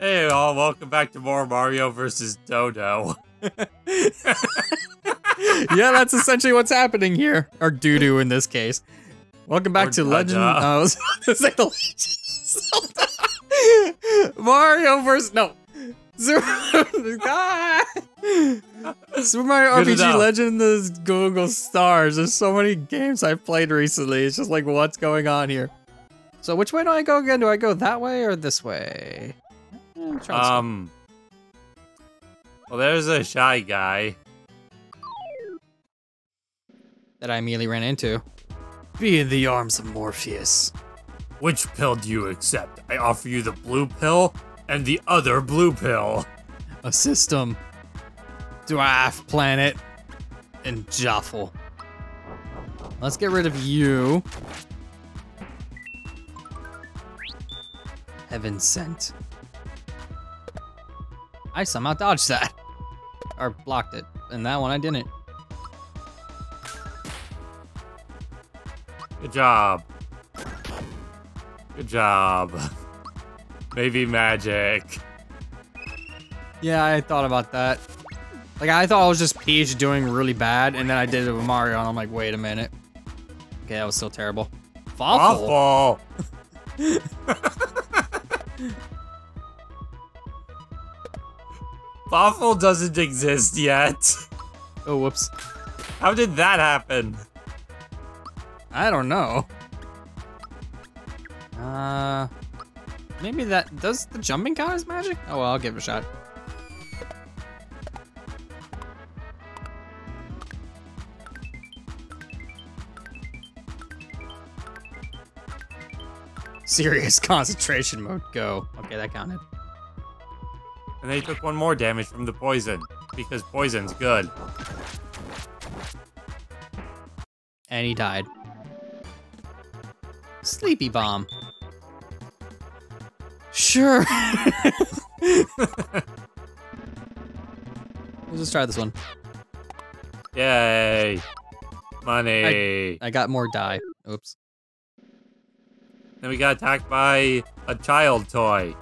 Hey all, welcome back to more Mario vs. Dodo. Yeah, that's essentially what's happening here. Or doo-doo in this case. Welcome back to Legend. I was about to say the Legend of Zelda. Mario vs. No. Super Mario RPG Legend of Google Stars. There's so many games I've played recently. It's just like, what's going on here? So which way do I go again? Do I go that way or this way? Well, there's a shy guy that I immediately ran into. Be in the arms of Morpheus. Which pill do you accept? I offer you the blue pill and the other blue pill. A system. Dwarf planet. And Joffle. Let's get rid of you. Heaven sent. I somehow dodged that. Or blocked it. And that one I didn't. Good job. Good job. Maybe magic. Yeah, I thought about that. Like, I thought I was just Peach doing really bad, and then I did it with Mario, and I'm like, wait a minute. Okay, that was still terrible. Awful. Waffle doesn't exist yet. Oh, whoops. How did that happen? I don't know. Maybe that, does the jumping count as magic? Oh well, I'll give it a shot. Serious concentration mode, go. Okay, that counted. And they took one more damage from the poison, because poison's good. And he died. Sleepy bomb. Sure. We'll just try this one. Yay. Money. I got more die. Oops. Then we got attacked by a child toy.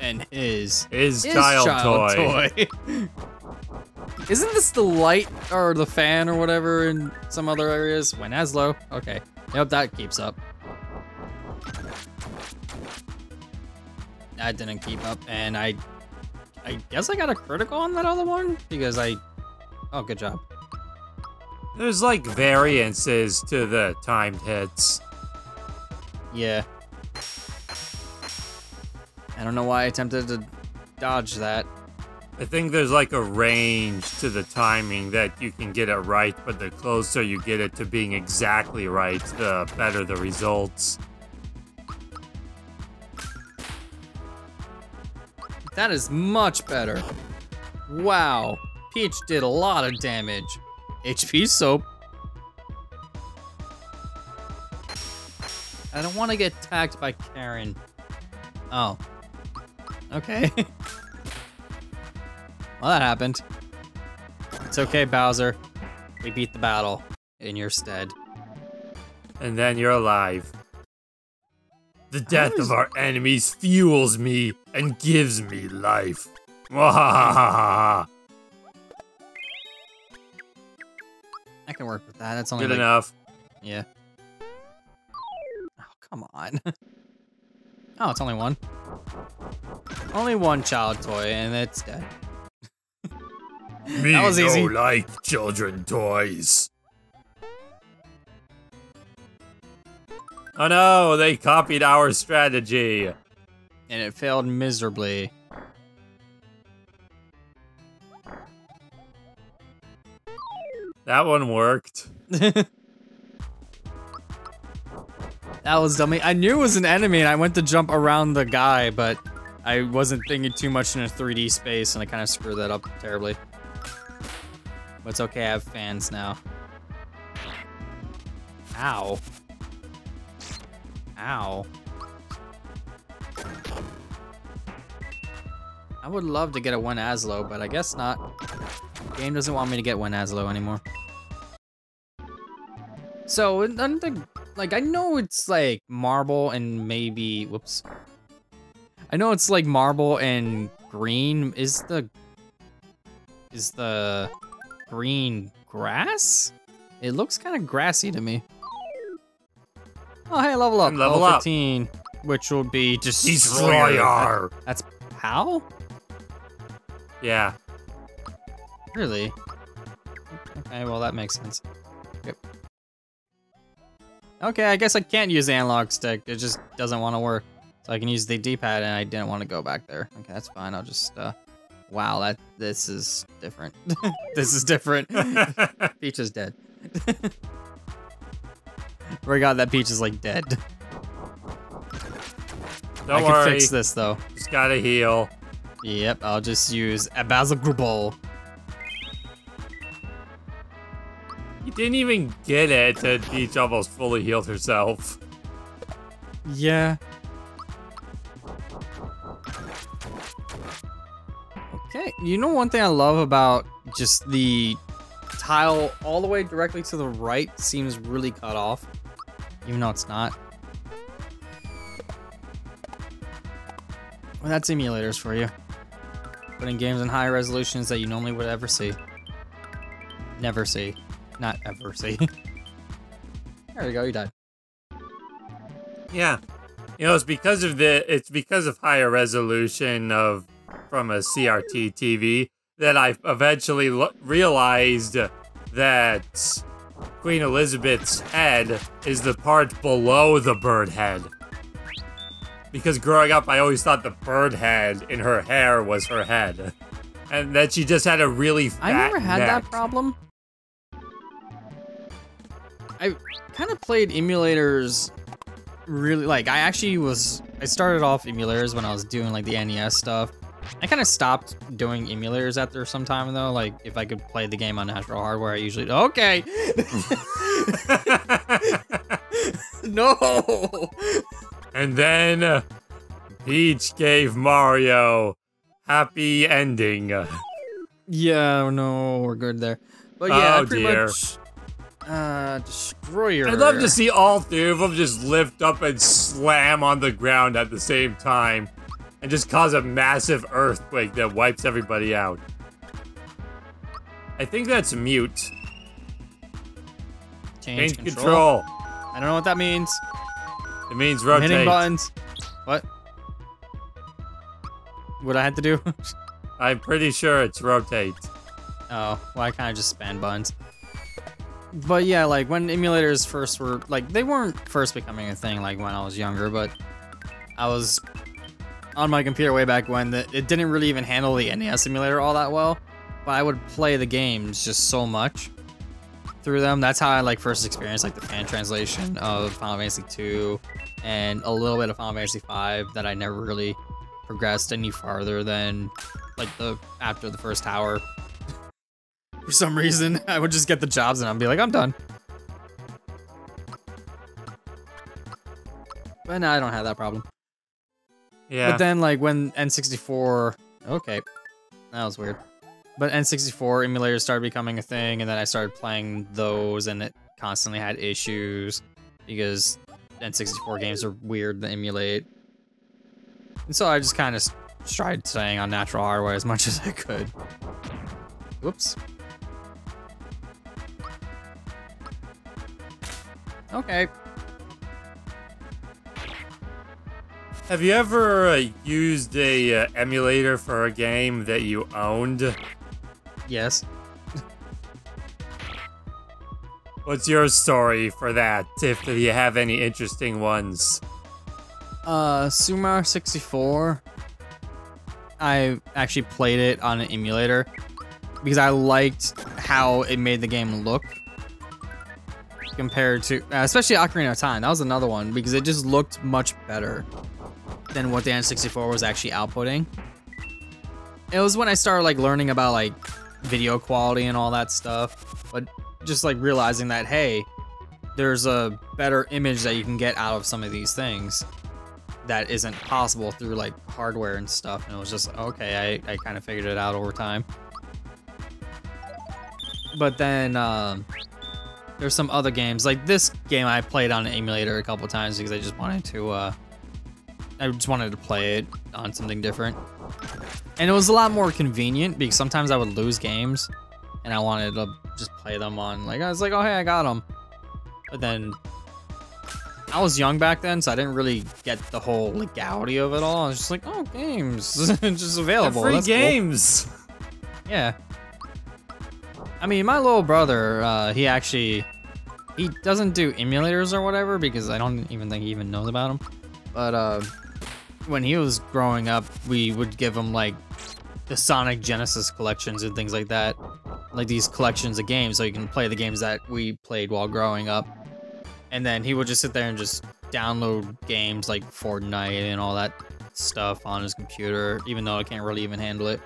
And his child toy. Isn't this the light or the fan or whatever in some other areas? When as low. Okay. Yep, that keeps up. That didn't keep up, and I guess I got a critical on that other one because oh, good job. There's like variances to the timed hits. Yeah. I don't know why I attempted to dodge that. I think there's like a range to the timing that you can get it right, but the closer you get it to being exactly right, the better the results. That is much better. Wow. Peach did a lot of damage. HP soap. I don't want to get attacked by Karen. Oh. Okay. Well, that happened. It's okay, Bowser. We beat the battle in your stead. And then you're alive. The death of our enemies fuels me and gives me life. Wahahaha. I can work with that. That's only good enough. Yeah. Oh, come on. Oh, it's only one. Only one child toy, and it's dead. Me that was easy. No like children toys. Oh no, they copied our strategy. And it failed miserably. That one worked. That was dummy. I knew it was an enemy and I went to jump around the guy, but I wasn't thinking too much in a 3D space and I kind of screwed that up terribly. But it's okay, I have fans now. Ow. Ow. I would love to get a 1 Aslo, but I guess not. The game doesn't want me to get 1 Aslo anymore. So, like, I know it's like marble and maybe, whoops. I know it's like marble and green. Is the green grass? It looks kind of grassy to me. Oh, hey, level up. Level up. 15, which will be just Destroyer. That's how? Yeah. Really? Okay, well that makes sense. Yep. Okay, I guess I can't use the analog stick. It just doesn't want to work. So I can use the D-pad, and I didn't want to go back there. Okay, that's fine. I'll just, wow, this is different. This is different. Peach is dead. Forgot that Peach is, like, dead. Don't worry. I can fix this, though. Just gotta heal. Yep, I'll just use a Basil Grubble. You didn't even get it until Peach almost fully healed herself. Yeah. Okay, you know one thing I love about just the tile all the way directly to the right seems really cut off, even though it's not. Well, that's emulators for you. Putting games in higher resolutions that you normally would ever see. Never see. Not ever see. There we go, you died. Yeah. You know, it's because of higher resolution from a CRT TV that I eventually realized that Queen Elizabeth's head is the part below the bird head. Because growing up, I always thought the bird head in her hair was her head. And that she just had a really fat I never had neck. that problem. I kind of played emulators really, like, I started off emulators when I was doing, like, the NES stuff. I kind of stopped doing emulators after some time, though. Like, if I could play the game on natural hardware, I usually do. Okay! No! And then Peach gave Mario happy ending. Yeah, no, we're good there. But yeah, oh, pretty dear. much Destroyer. I'd love to see all three of them just lift up and slam on the ground at the same time. And just cause a massive earthquake that wipes everybody out. I think that's mute. Change control. I don't know what that means. It means I'm rotate. hitting buttons. What? What I had to do? I'm pretty sure it's rotate. Oh, well, I kind of just span buttons. But yeah, like when emulators first were, like, they weren't first becoming a thing like when I was younger, but I was on my computer way back when it didn't really even handle the NES emulator all that well, but I would play the games just so much through them. That's how I like first experienced like the fan translation of Final Fantasy 2 and a little bit of Final Fantasy 5 that I never really progressed any farther than like after the first tower. For some reason, I would just get the jobs and I'd be like, I'm done. But no, I don't have that problem. Yeah. But then, like, when N64... Okay. That was weird. But N64 emulators started becoming a thing, and then I started playing those, and it constantly had issues, because N64 games are weird to emulate. And so I just kind of tried staying on natural hardware as much as I could. Whoops. Okay. Have you ever used a emulator for a game that you owned? Yes. What's your story for that, if you have any interesting ones? Super Mario 64. I actually played it on an emulator because I liked how it made the game look compared to, especially Ocarina of Time. That was another one because it just looked much better than what the N64 was actually outputting. It was when I started like learning about like video quality and all that stuff, but just like realizing that, hey, there's a better image that you can get out of some of these things that isn't possible through like hardware and stuff. And it was just, okay, I kind of figured it out over time. But then there's some other games, like this game I played on an emulator a couple times because I just wanted to I just wanted to play it on something different. And it was a lot more convenient because sometimes I would lose games and I wanted to just play them on, like, I was like, oh, hey, I got them. But then I was young back then, so I didn't really get the whole legality of it all. I was just like, oh, games, just available. Free That's games. Cool. Yeah. I mean, my little brother, he doesn't do emulators or whatever because I don't even think he even knows about them. But when he was growing up, we would give him like the Sonic Genesis collections and things like that. Like these collections of games so you can play the games that we played while growing up. And then he would just sit there and just download games like Fortnite and all that stuff on his computer, even though I can't really even handle it.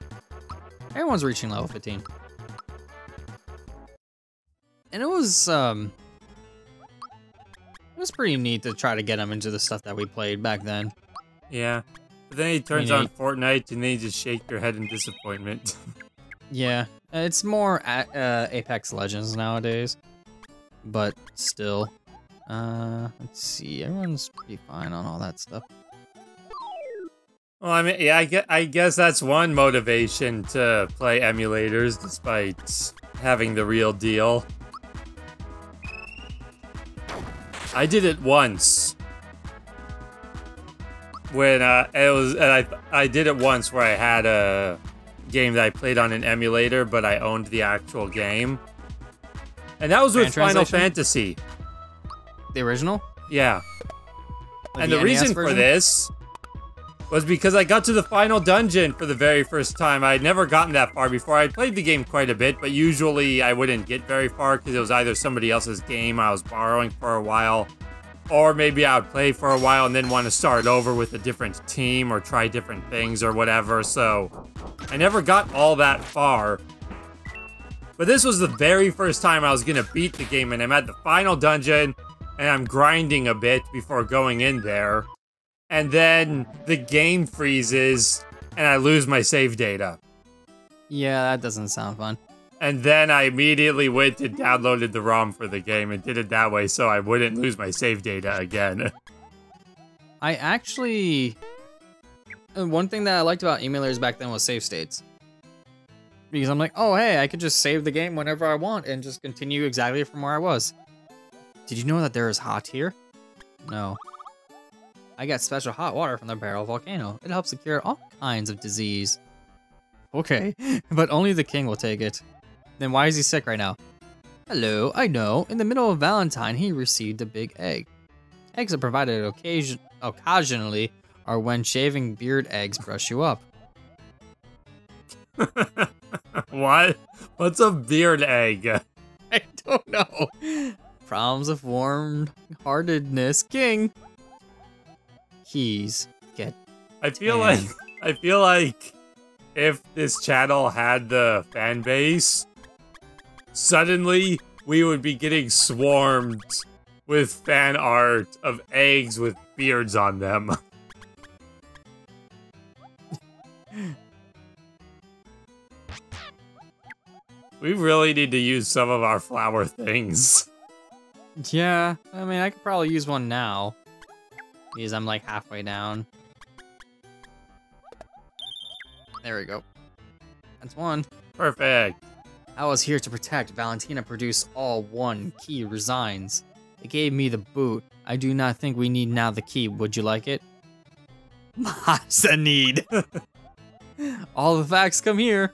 Everyone's reaching level 15. And it was pretty neat to try to get him into the stuff that we played back then. Yeah. But then he turns on Fortnite and then you just shake your head in disappointment. Yeah. It's more Apex Legends nowadays. But still. Let's see. Everyone's pretty fine on all that stuff. Well, I mean, yeah, I guess that's one motivation to play emulators despite having the real deal. I did it once. When I did it once where I had a game that I played on an emulator, but I owned the actual game. And that was with Final Fantasy. The original? Yeah. Like and the reason for this was because I got to the final dungeon for the very first time. I had never gotten that far before. I played the game quite a bit, but usually I wouldn't get very far because it was either somebody else's game I was borrowing for a while, or maybe I would play for a while and then want to start over with a different team or try different things or whatever, so I never got all that far. But this was the very first time I was going to beat the game, and I'm at the final dungeon, and I'm grinding a bit before going in there. And then the game freezes, and I lose my save data. Yeah, that doesn't sound fun. And then I immediately went and downloaded the ROM for the game and did it that way so I wouldn't lose my save data again. I actually... One thing that I liked about emulators back then was save states. Because I'm like, oh, hey, I could just save the game whenever I want and just continue exactly from where I was. Did you know that there is hot here? No. I got special hot water from the Barrel Volcano. It helps to cure all kinds of disease. Okay, but only the king will take it. Then why is he sick right now? Hello, I know. In the middle of Valentine, he received a big egg. Eggs are provided occasionally, or when shaving beard eggs brush you up. What? What's a beard egg? I don't know. Problems of warm-heartedness, king. Keys get. I feel like if this channel had the fan base, suddenly we would be getting swarmed with fan art of eggs with beards on them. We really need to use some of our flower things. Yeah, I mean, I could probably use one now. Because I'm like halfway down. There we go. That's one. Perfect. I was here to protect. Valentina produced all one. Key resigns. It gave me the boot. I do not think we need now the key. Would you like it? Masa need. All the facts come here.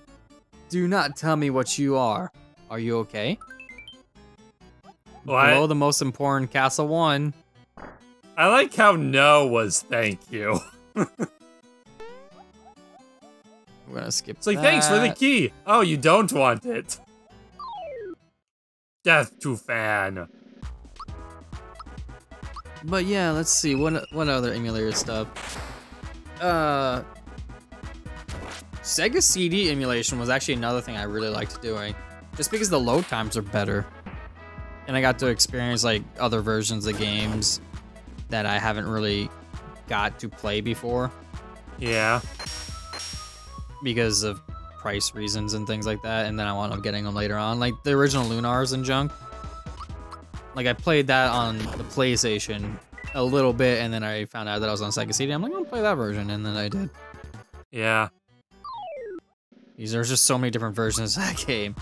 Do not tell me what you are. Are you okay? What? Below the most important castle 1. I like how no was thank you. We're gonna skip It's like, thanks for the key. Oh, you don't want it. Death to fan. But yeah, let's see. What other emulator stuff? Sega CD emulation was actually another thing I really liked doing. Just because the load times are better. And I got to experience like other versions of games that I haven't really got to play before. Yeah. Because of price reasons and things like that, and then I wound up getting them later on. Like the original Lunars and junk. Like I played that on the PlayStation a little bit, and then I found out that I was on Sega CD. I'm like, I'm gonna play that version, and then I did. Yeah. There's just so many different versions of that game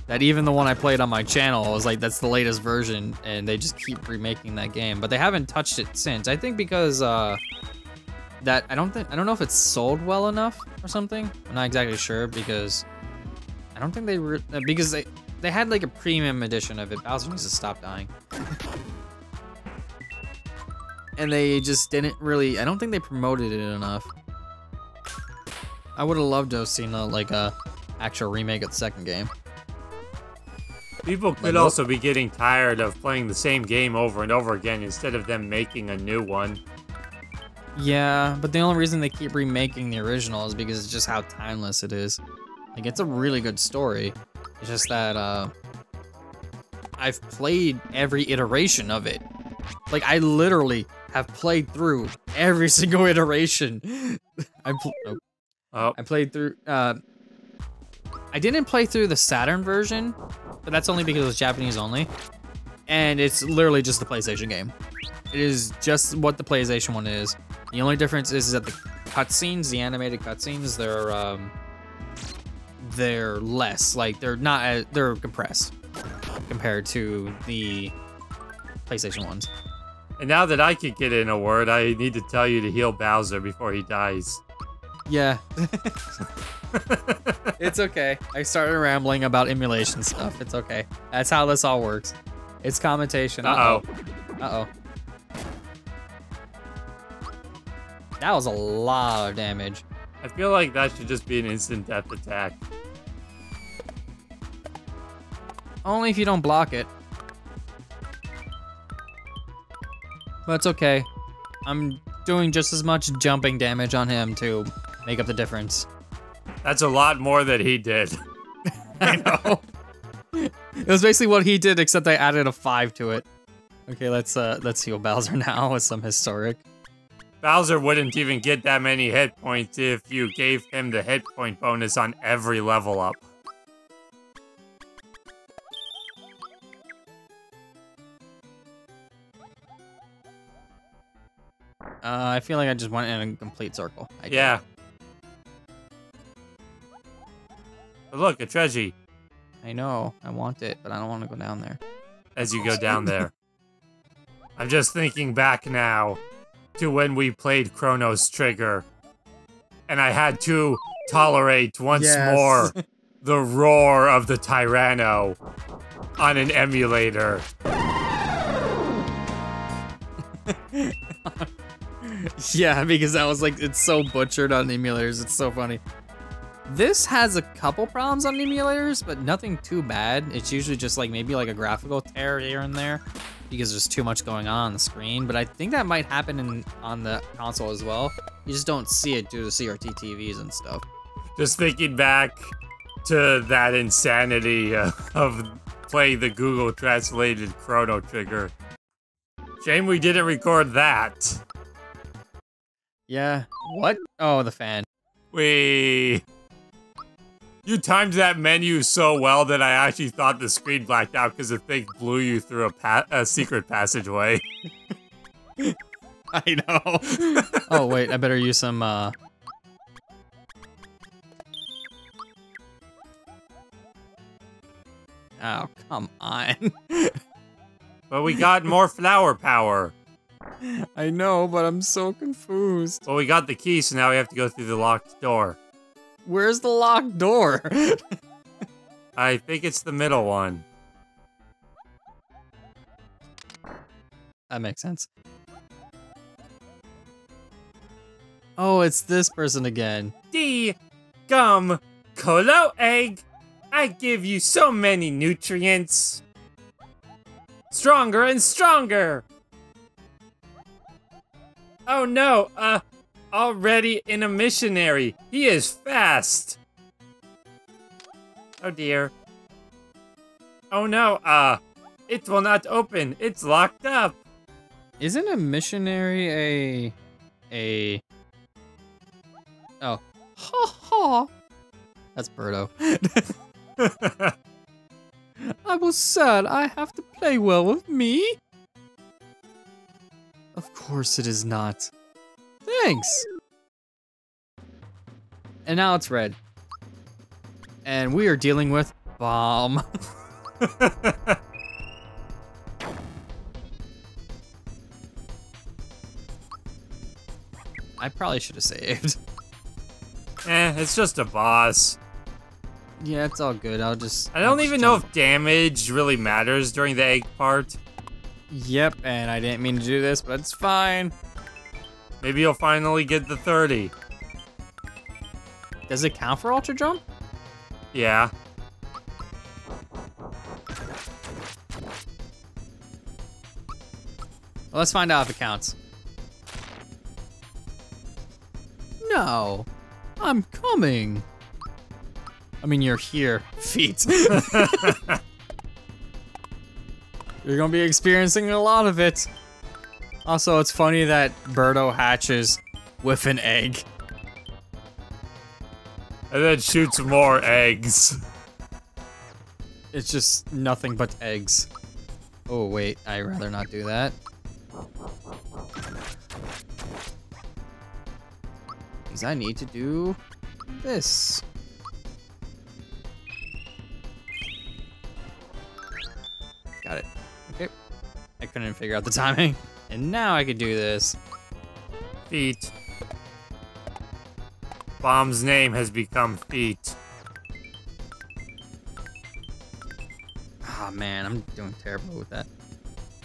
that even the one I played on my channel was like, that's the latest version, and they just keep remaking that game. But they haven't touched it since. I think because that I don't know if it's sold well enough or something. I'm not exactly sure because I don't think because they had like a premium edition of it. Bowser needs to stop dying. And they just didn't really. I don't think they promoted it enough. I would have loved to have seen a actual remake of the second game. People could also be getting tired of playing the same game over and over again instead of them making a new one. Yeah, but the only reason they keep remaking the original is because it's just how timeless it is. Like, it's a really good story. It's just that I've played every iteration of it. Like, I literally have played through every single iteration. I played through, I didn't play through the Saturn version, but that's only because it was Japanese only. And it's literally just the PlayStation game. It is just what the PlayStation one is. The only difference is that the cutscenes, the animated cutscenes, they're less, like they're compressed compared to the PlayStation ones. And now that I could get in a word, I need to tell you to heal Bowser before he dies. Yeah. It's okay. I started rambling about emulation stuff. It's okay. That's how this all works. It's commentation. Uh-oh. Uh-oh. That was a lot of damage. I feel like that should just be an instant death attack. Only if you don't block it. But it's okay. I'm doing just as much jumping damage on him to make up the difference. That's a lot more than he did. I know. It was basically what he did, except I added a 5 to it. Okay, let's heal Bowser now with some historic. Bowser wouldn't even get that many hit points if you gave him the hit point bonus on every level up. I feel like I just went in a complete circle. Yeah. But look, a treasure. I know. I want it, but I don't want to go down there. As you go down there. I'm just thinking back now to when we played Chrono's Trigger. And I had to tolerate once more the roar of the Tyranno on an emulator. Yeah, because that was like, it's so butchered on emulators. It's so funny. This has a couple problems on emulators, but nothing too bad. It's usually just like maybe like a graphical tear here and there because there's too much going on the screen. But I think that might happen on the console as well. You just don't see it due to CRT TVs and stuff. Just thinking back to that insanity of playing the Google translated Chrono Trigger. Shame we didn't record that. Yeah. What? Oh, the fan. You timed that menu so well that I actually thought the screen blacked out because the thing blew you through a secret passageway. I know. Oh, wait, I better use some, Oh, come on. But we got more flower power. I know, but I'm so confused. Well, we got the key, so now we have to go through the locked door. Where's the locked door? I think it's the middle one. That makes sense. Oh, it's this person again. Gum Colo egg. I give you so many nutrients. Stronger and stronger. Oh no, already in a missionary. He is fast. Oh dear. Oh no, it will not open. It's locked up. Isn't a missionary Oh. Ha ha. That's Birdo. I was sad I have to play well with me. Of course it is not. Thanks. And now it's red. And we are dealing with bomb. I probably should have saved. It's just a boss. Yeah, it's all good. I don't even know if damage really matters during the egg part. Yep, and I didn't mean to do this, but it's fine. Maybe you'll finally get the 30. Does it count for ultra jump? Yeah. Well, let's find out if it counts. No, I'm coming. I mean, you're here, feet. You're gonna be experiencing a lot of it. Also, it's funny that Birdo hatches with an egg. And then shoots more eggs. It's just nothing but eggs. Oh, wait, I'd rather not do that. Because I need to do this. Got it. Okay. I couldn't figure out the timing. And now I could do this. Feet. Bomb's name has become Feet. Ah, man, I'm doing terrible with that.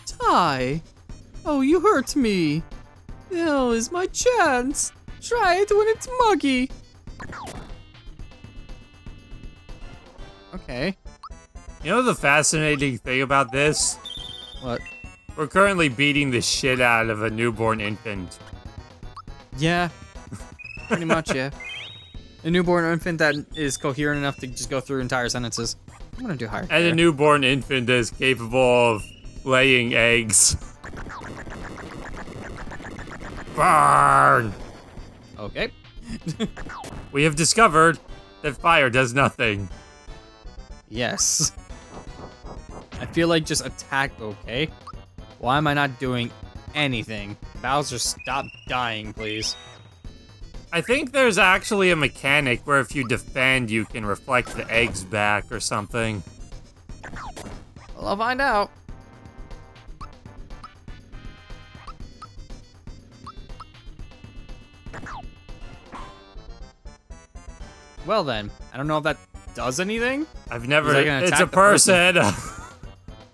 Ty! Oh, you hurt me. Now is my chance. Try it when it's muggy. Okay. You know the fascinating thing about this? What? We're currently beating the shit out of a newborn infant. Yeah. Pretty much, yeah. A newborn infant that is coherent enough to just go through entire sentences. I'm gonna do higher. And a newborn infant that is capable of laying eggs. Burn! Okay. We have discovered that fire does nothing. Yes. I feel like just attack, okay? Why am I not doing anything? Bowser, stop dying, please. I think there's actually a mechanic where if you defend, you can reflect the eggs back or something. Well, I'll find out. Well then, I don't know if that does anything. I've never. Is that gonna It's attack a the person? person.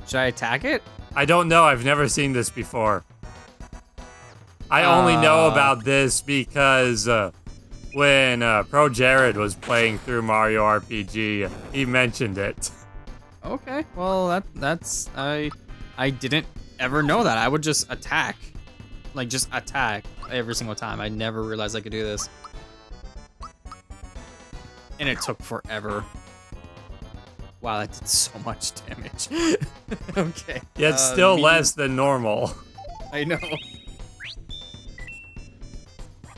Should I attack it? I don't know. I've never seen this before. I only know about this because when Pro Jared was playing through Mario RPG, he mentioned it. Okay, well that's I didn't ever know that. I would just attack, like just attack every single time. I never realized I could do this, and it took forever. Wow, that did so much damage. Okay. Yeah, it's still less than normal. I know.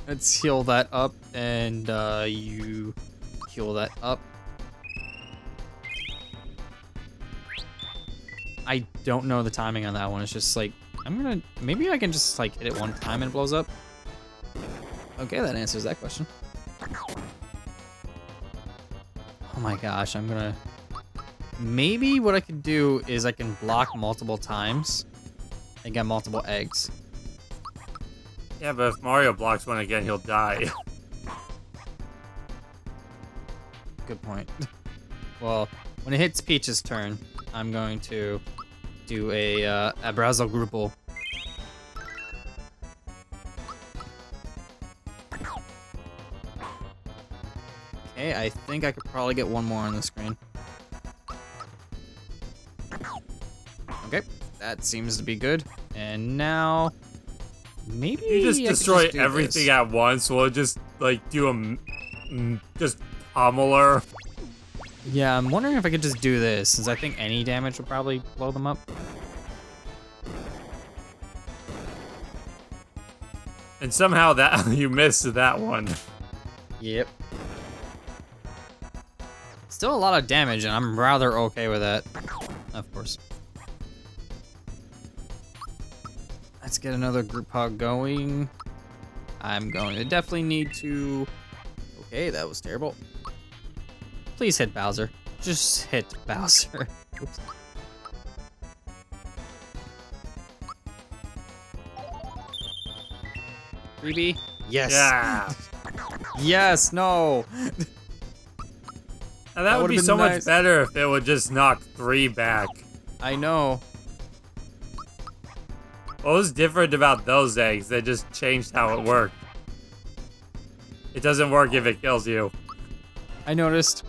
Let's heal that up, and you heal that up. I don't know the timing on that one. It's just like, maybe I can just like hit it one time and it blows up. Okay, that answers that question. Oh my gosh, maybe what I could do is I can block multiple times and get multiple eggs. Yeah, but if Mario blocks one again, he'll die. Good point. Well, when it hits Peach's turn, I'm going to do a abrazo grupo. Okay, I think I could probably get one more on the screen. Okay, that seems to be good. And now, maybe You just I could destroy do everything this. at once. We'll just like do just pummel her. Yeah, I'm wondering if I could just do this, since I think any damage would probably blow them up. And somehow that you missed that one. Yep. Still a lot of damage, and I'm rather okay with that. Of course. Let's get another group hug going. I'm going to definitely need to... Okay, that was terrible. Please hit Bowser. Just hit Bowser. Oops. Freebie? Yes. Yeah. Yes, no. Now that would be so nice. much better if it would just knock 3 back. I know. What was different about those eggs? They just changed how it worked. It doesn't work if it kills you. I noticed.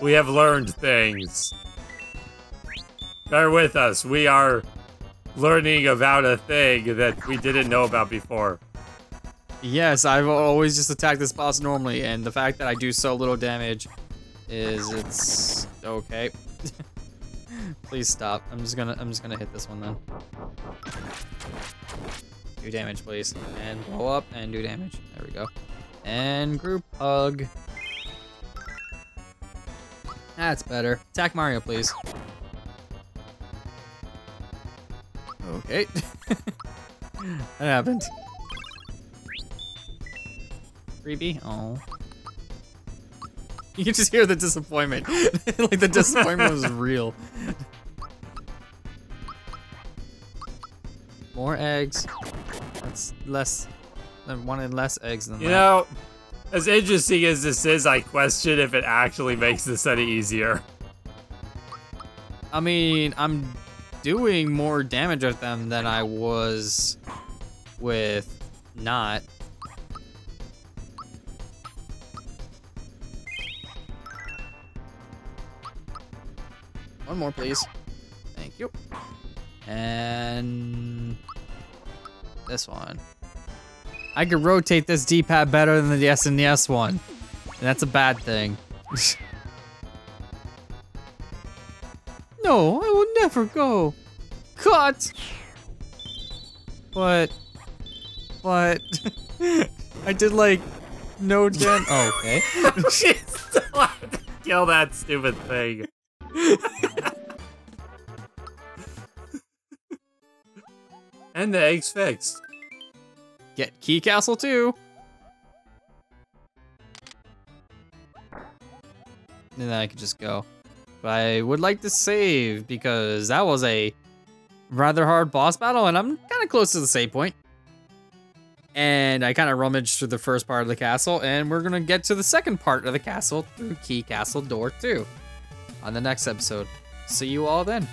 We have learned things. Bear with us. We are learning about a thing that we didn't know about before. Yes, I've always just attacked this boss normally, and the fact that I do so little damage it's okay. Please stop. I'm just gonna hit this one then. Do damage, please. And blow up and do damage. There we go. And group hug. That's better. Attack Mario, please. Okay. That happened. Freebie? Oh. You can just hear the disappointment. Like the disappointment was real. More eggs. That's less. I wanted less eggs than that. You know, as interesting as this is, I question if it actually makes this any easier. I mean, I'm doing more damage at them than I was with not. One more, please. Thank you. And this one. I could rotate this D-pad better than the SNES one. And that's a bad thing. No, I will never go. Cut! But... I did like... no damage. Oh, okay. She still had to kill that stupid thing. And the egg's fixed. Get Key Castle too. And then I could just go. But I would like to save because that was a rather hard boss battle and I'm kind of close to the save point. And I kind of rummaged through the first part of the castle and we're going to get to the second part of the castle through Key Castle Door 2 on the next episode. See you all then.